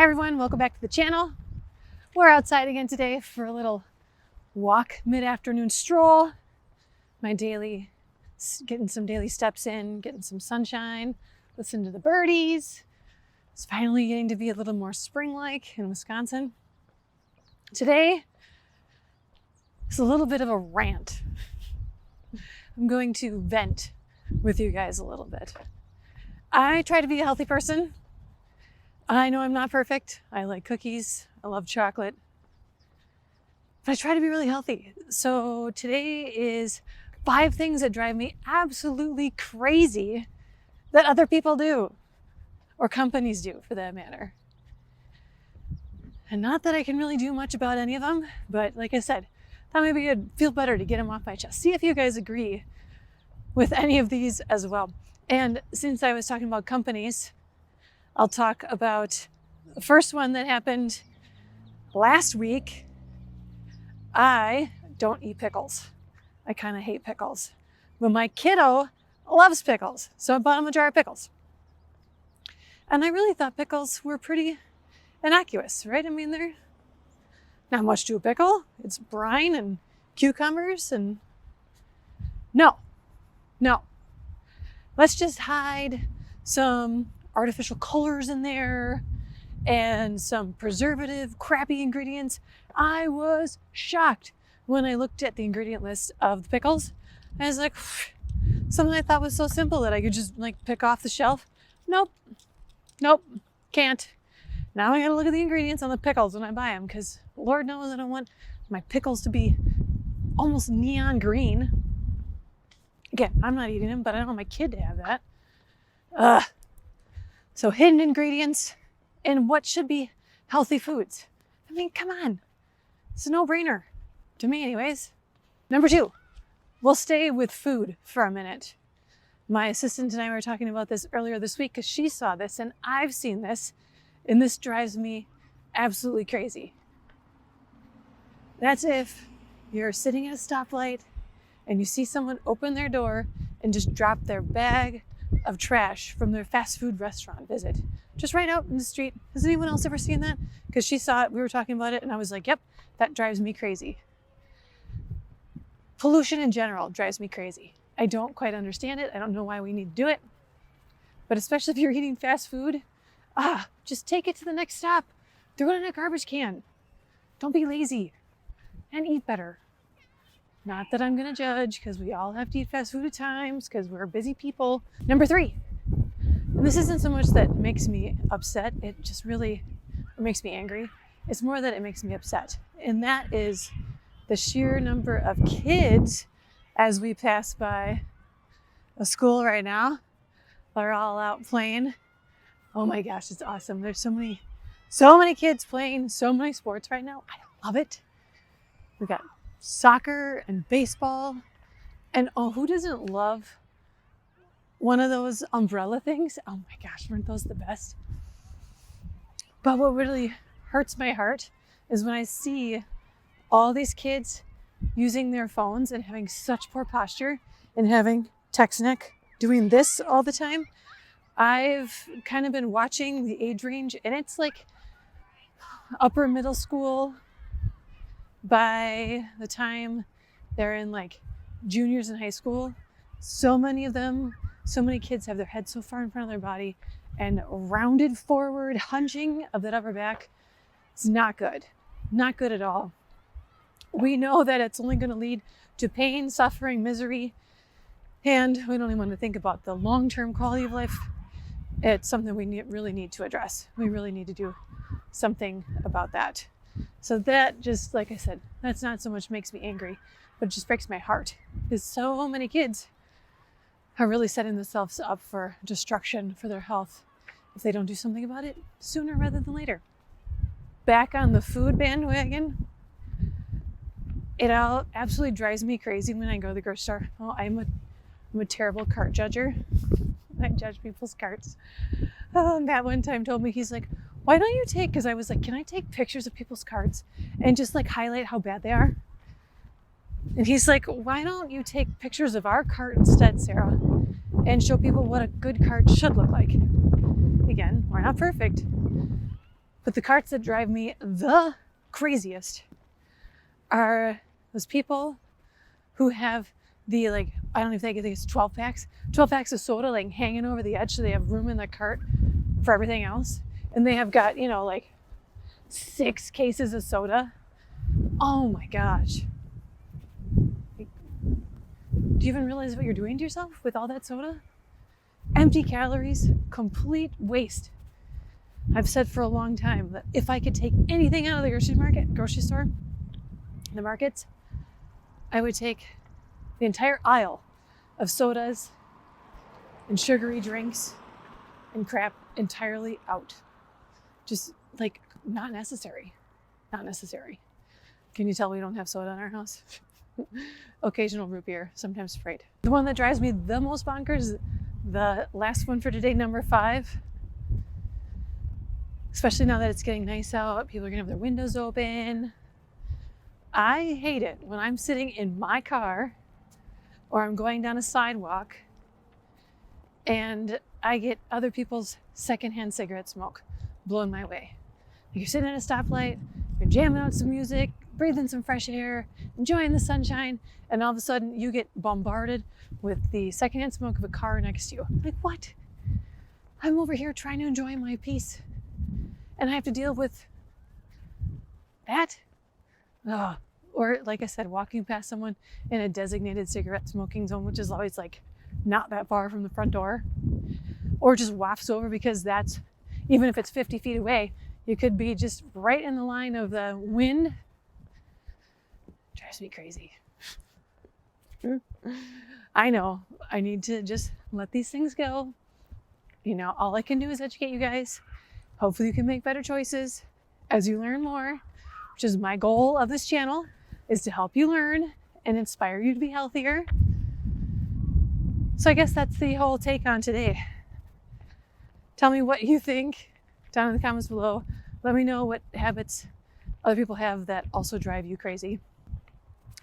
everyone, welcome back to the channel. We're outside again today for a little walk, mid-afternoon stroll. Getting some daily steps in, getting some sunshine, listen to the birdies. It's finally getting to be a little more spring-like in Wisconsin. Today is a little bit of a rant. I'm going to vent with you guys a little bit. I try to be a healthy person. I know I'm not perfect. I like cookies. I love chocolate. But I try to be really healthy. So today is 5 things that drive me absolutely crazy that other people do, or companies do for that matter. And not that I can really do much about any of them, but like I said, thought maybe it'd feel better to get them off my chest. See if you guys agree with any of these as well. And since I was talking about companies, I'll talk about the first one that happened last week. I don't eat pickles. I kind of hate pickles. But my kiddo loves pickles, so I bought him a jar of pickles. And I really thought pickles were pretty innocuous, right? I mean, they're not much to a pickle. It's brine and cucumbers and no. Let's just hide some artificial colors in there and some preservative, crappy ingredients. I was shocked when I looked at the ingredient list of the pickles. I was like, something I thought was so simple that I could just like pick off the shelf. Nope, can't. Now I gotta look at the ingredients on the pickles when I buy them, because Lord knows I don't want my pickles to be almost neon green. Again, I'm not eating them, but I don't want my kid to have that. So hidden ingredients in what should be healthy foods. I mean, come on. It's a no-brainer. To me anyways. Number 2, we'll stay with food for a minute. My assistant and I were talking about this earlier this week because she saw this and I've seen this, and this drives me absolutely crazy. That's if you're sitting at a stoplight and you see someone open their door and just drop their bag of trash from their fast food restaurant visit, just right out in the street. Has anyone else ever seen that? Because she saw it, we were talking about it, and I was like, yep, that drives me crazy. Pollution in general drives me crazy. I don't quite understand it. I don't know why we need to do it. But especially if you're eating fast food, just take it to the next stop. Throw it in a garbage can. Don't be lazy and eat better. Not that I'm gonna judge, because we all have to eat fast food at times because we're busy people. Number 3, and this isn't so much that makes me upset, it just really makes me angry. It's more that it makes me upset. And that is the sheer number of kids as we pass by a school right now. They're all out playing. Oh my gosh, it's awesome. There's so many kids playing so many sports right now. I love it. We've got soccer and baseball. And who doesn't love one of those umbrella things? Oh my gosh, weren't those the best? But what really hurts my heart is when I see all these kids using their phones and having such poor posture and having text neck, doing this all the time. I've kind of been watching the age range, and it's like upper middle school. By the time they're in like juniors in high school, so many kids have their head so far in front of their body and rounded forward hunching of that upper back. It's not good. Not good at all. We know that it's only going to lead to pain, suffering, misery, and we don't even want to think about the long-term quality of life. It's something we really need to address. We really need to do something about that. So that just, like I said, that's not so much makes me angry, but it just breaks my heart, because so many kids are really setting themselves up for destruction for their health if they don't do something about it sooner rather than later. Back on the food bandwagon, it all absolutely drives me crazy when I go to the grocery store. Oh, I'm a terrible cart judger. I judge people's carts. Matt one time told me, he's like, why don't you take, because I was like, can I take pictures of people's carts and just like highlight how bad they are? And he's like, why don't you take pictures of our cart instead, Sarah, and show people what a good cart should look like? Again, we're not perfect, But the carts that drive me the craziest are those people who have the, like, I don't even think it's 12 packs of soda like hanging over the edge so they have room in the cart for everything else. And they have got, you know, like 6 cases of soda. Oh my gosh. Do you even realize what you're doing to yourself with all that soda? Empty calories, complete waste. I've said for a long time that if I could take anything out of the grocery store, the markets, I would take the entire aisle of sodas and sugary drinks and crap entirely out. Just like not necessary. Not necessary. Can you tell we don't have soda in our house? Occasional root beer, sometimes Sprite. The one that drives me the most bonkers, the last one for today, number 5. Especially now that it's getting nice out, people are gonna have their windows open. I hate it when I'm sitting in my car or I'm going down a sidewalk and I get other people's secondhand cigarette smoke blowing my way. You're sitting at a stoplight, you're jamming out some music, breathing some fresh air, enjoying the sunshine, and all of a sudden you get bombarded with the secondhand smoke of a car next to you. Like, what? I'm over here trying to enjoy my peace, and I have to deal with that? Ugh. Or, like I said, walking past someone in a designated cigarette smoking zone, which is always like not that far from the front door, or just wafts over because that's, even if it's 50 feet away, you could be just right in the line of the wind. Drives me crazy. I know, I need to just let these things go. You know, all I can do is educate you guys. Hopefully you can make better choices as you learn more, which is my goal of this channel, is to help you learn and inspire you to be healthier. So I guess that's the whole take on today. Tell me what you think down in the comments below. Let me know what habits other people have that also drive you crazy.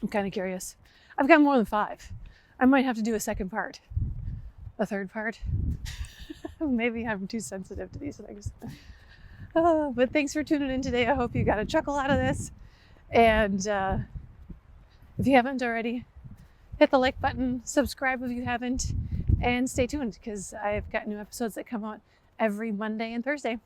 I'm kind of curious. I've got more than 5. I might have to do a second part, a third part. Maybe I'm too sensitive to these things. But thanks for tuning in today. I hope you got a chuckle out of this. And if you haven't already, hit the like button, subscribe if you haven't, and stay tuned because I've got new episodes that come out every Monday and Thursday.